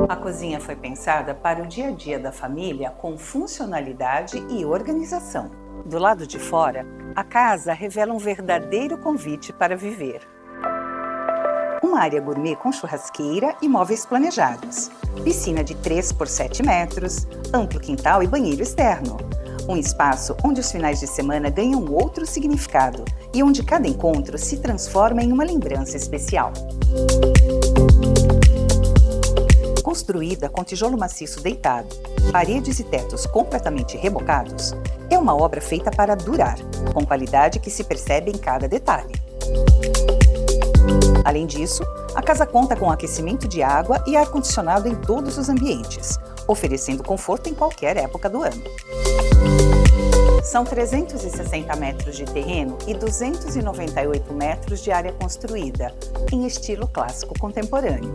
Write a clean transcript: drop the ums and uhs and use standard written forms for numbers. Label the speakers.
Speaker 1: A cozinha foi pensada para o dia a dia da família com funcionalidade e organização. Do lado de fora, a casa revela um verdadeiro convite para viver. Uma área gourmet com churrasqueira e móveis planejados. Piscina de 3 por 7 metros, amplo quintal e banheiro externo. Um espaço onde os finais de semana ganham outro significado e onde cada encontro se transforma em uma lembrança especial. Construída com tijolo maciço deitado, paredes e tetos completamente rebocados, é uma obra feita para durar, com qualidade que se percebe em cada detalhe. Além disso, a casa conta com aquecimento de água e ar-condicionado em todos os ambientes, oferecendo conforto em qualquer época do ano. São 360 metros de terreno e 298 metros de área construída, em estilo clássico contemporâneo.